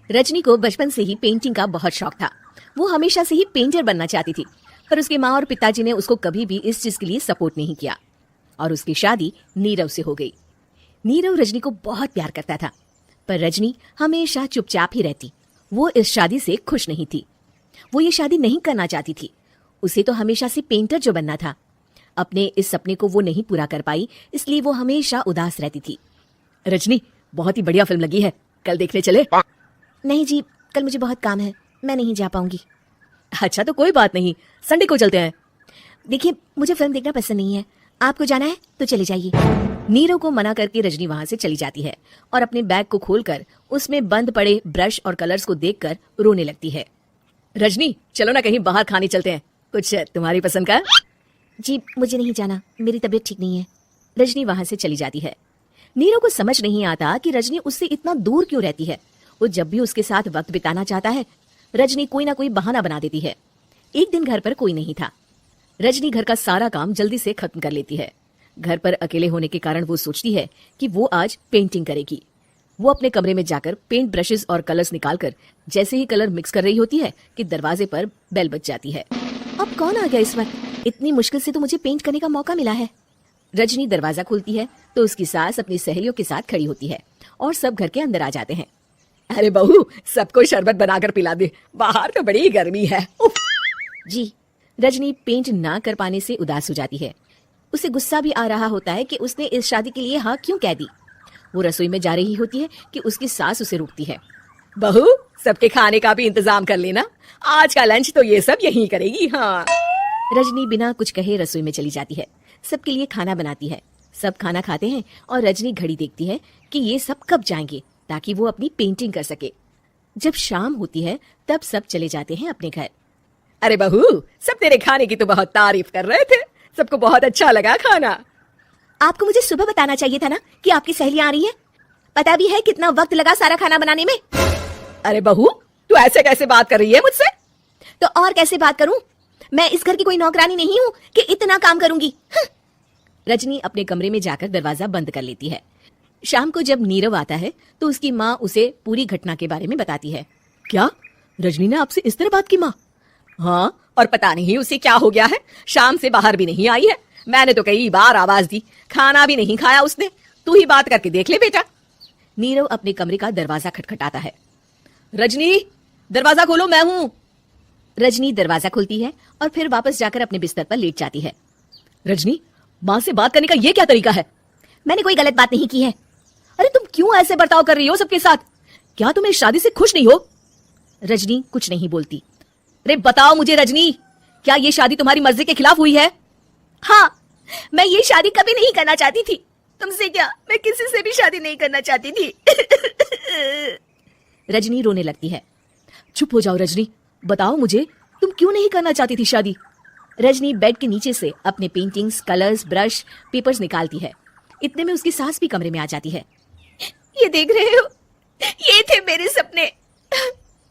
रजनी को बचपन से ही पेंटिंग का बहुत शौक था। वो हमेशा से ही पेंटर बनना चाहती थी, पर उसकी माँ और पिताजी ने उसको कभी भी इस चीज के लिए सपोर्ट नहीं किया और उसकी शादी नीरव से हो गई। नीरव रजनी को बहुत प्यार करता था, पर रजनी हमेशा चुपचाप ही रहती। वो इस शादी से खुश नहीं थी। वो ये शादी नहीं करना चाहती थी। उसे तो हमेशा से पेंटर जो बनना था। अपने इस सपने को वो नहीं पूरा कर पाई, इसलिए वो हमेशा उदास रहती थी। रजनी, बहुत ही बढ़िया फिल्म लगी है, कल देखने चले? नहीं जी, कल मुझे बहुत काम है, मैं नहीं जा पाऊंगी। अच्छा तो कोई बात नहीं, संडे को चलते हैं। देखिए, मुझे फिल्म देखना पसंद नहीं है, आपको जाना है तो चले जाइए। नीरव को मना करके रजनी वहां से चली जाती है और अपने बैग को खोलकर उसमें बंद पड़े ब्रश और कलर्स को देखकर रोने लगती है। रजनी, चलो ना कहीं बाहर खाने चलते हैं, कुछ तुम्हारी पसंद का। जी मुझे नहीं जाना, मेरी तबीयत ठीक नहीं है। रजनी वहां से चली जाती है। नीरव को समझ नहीं आता कि रजनी उससे इतना दूर क्यों रहती है। वो जब भी उसके साथ वक्त बिताना चाहता है, रजनी कोई ना कोई बहाना बना देती है। एक दिन घर पर कोई नहीं था। रजनी घर का सारा काम जल्दी से खत्म कर लेती है। घर पर अकेले होने के कारण वो सोचती है कि वो आज पेंटिंग करेगी। वो अपने कमरे में जाकर पेंट ब्रशेस और कलर्स निकालकर जैसे ही कलर मिक्स कर रही होती है कि दरवाजे पर बेल बज जाती है। अब कौन आ गया इस वक्त? इतनी मुश्किल से तो मुझे पेंट करने का मौका मिला है। रजनी दरवाजा खोलती है तो उसकी सास अपनी सहेलियों के साथ खड़ी होती है और सब घर के अंदर आ जाते हैं। अरे बहू, सबको शरबत बनाकर पिला दे, बाहर तो बड़ी गर्मी है। जी। रजनी पेंट ना कर पाने से उदास हो जाती है। उसे गुस्सा भी आ रहा होता है कि उसने इस शादी के लिए हाँ क्यों कह दी। वो रसोई में जा रही होती है कि उसकी सास उसे रोकती है। बहू, सबके खाने का भी इंतजाम कर लेना, आज का लंच तो ये सब यहीं करेगी। हाँ। रजनी बिना कुछ कहे रसोई में चली जाती है। सबके लिए खाना बनाती है। सब खाना खाते हैं और रजनी घड़ी देखती है कि ये सब कब जाएंगे ताकि वो अपनी पेंटिंग कर सके। जब शाम होती है तब सब चले जाते हैं अपने घर। अरे बहू, सब तेरे खाने की तो बहुत तारीफ कर रहे थे, सबको बहुत अच्छा लगा खाना। आपको मुझे सुबह बताना चाहिए था ना कि आपकी सहेलियां आ रही हैं। पता भी है कितना वक्त लगा सारा खाना बनाने में। अरे बहू, तू ऐसे कैसे बात कर रही है मुझसे? तो और कैसे बात करूं? मैं इस घर की कोई नौकरानी नहीं हूं कि इतना काम करूंगी। रजनी अपने कमरे में जाकर दरवाजा बंद कर लेती है। शाम को जब नीरव आता है तो उसकी माँ उसे पूरी घटना के बारे में बताती है। क्या रजनी ने आपसे इस तरह बात की माँ? हाँ, और पता नहीं उसे क्या हो गया है, शाम से बाहर भी नहीं आई है। मैंने तो कई बार आवाज दी, खाना भी नहीं खाया उसने। तू ही बात करके देख ले बेटा। नीरव अपने कमरे का दरवाजा खटखटाता है। रजनी, दरवाजा खोलो, मैं हूँ। रजनी दरवाजा खोलती है और फिर वापस जाकर अपने बिस्तर पर लेट जाती है। रजनी, माँ से बात करने का ये क्या तरीका है? मैंने कोई गलत बात नहीं की है। अरे तुम क्यों ऐसे बर्ताव कर रही हो सबके साथ? क्या तुम इस शादी से खुश नहीं हो? रजनी कुछ नहीं बोलती। अरे बताओ मुझे रजनी, क्या ये शादी तुम्हारी मर्जी के खिलाफ हुई है? हाँ, मैं ये शादी कभी नहीं करना चाहती थी। तुमसे क्या, मैं किसी से भी शादी नहीं करना चाहती थी। रजनी रोने लगती है। चुप हो जाओ रजनी, बताओ मुझे, तुम क्यों नहीं करना चाहती थी शादी? रजनी बेड के नीचे से अपने पेंटिंग्स, कलर्स, ब्रश, पेपर्स निकालती है। इतने में उसकी सास भी कमरे में आ जाती है। ये देख रहे हो, ये थे मेरे सपने।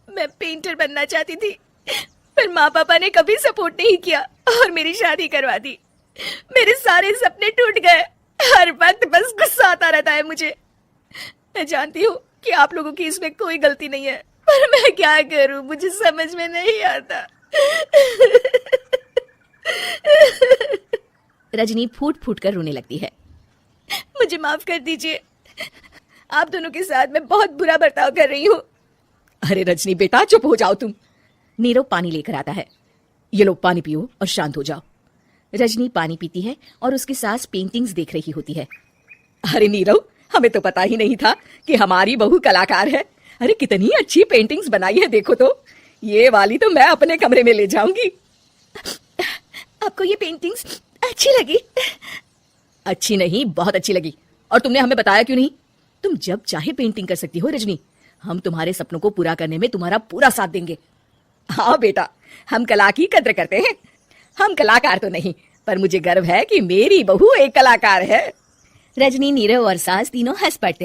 मैं पेंटर बनना चाहती थी, पर माँ पापा ने कभी सपोर्ट नहीं किया और मेरी शादी करवा दी। मेरे सारे सपने टूट गए। हर वक्त बस गुस्सा आता रहता है मुझे। मैं जानती हूँ कि आप लोगों की इसमें कोई गलती नहीं है, पर मैं क्या करूं, मुझे समझ में नहीं आता। रजनी फूट फूट कर रोने लगती है। मुझे माफ कर दीजिए, आप दोनों के साथ मैं बहुत बुरा बर्ताव कर रही हूँ। अरे रजनी बेटा, चुप हो जाओ तुम। नीरव पानी लेकर आता है। ये लो पानी पियो और शांत हो जाओ। रजनी पानी पीती है और उसकी सास पेंटिंग्स देख रही होती है। अरे नीरव, हमें तो पता ही नहीं था कि हमारी बहू कलाकार है। अरे कितनी अच्छी पेंटिंग्स बनाई है, देखो तो। ये वाली तो मैं अपने कमरे में ले जाऊंगी। आपको ये पेंटिंग्स अच्छी लगी? अच्छी नहीं, बहुत अच्छी लगी। और तुमने हमें बताया क्यों नहीं? तुम जब चाहे पेंटिंग कर सकती हो रजनी। हम तुम्हारे सपनों को पूरा करने में तुम्हारा पूरा साथ देंगे। हाँ बेटा, हम कला की कद्र करते हैं। हम कलाकार तो नहीं, पर मुझे गर्व है कि मेरी बहू एक कलाकार है। रजनी, नीरव और सास तीनों हंस पड़ते हैं।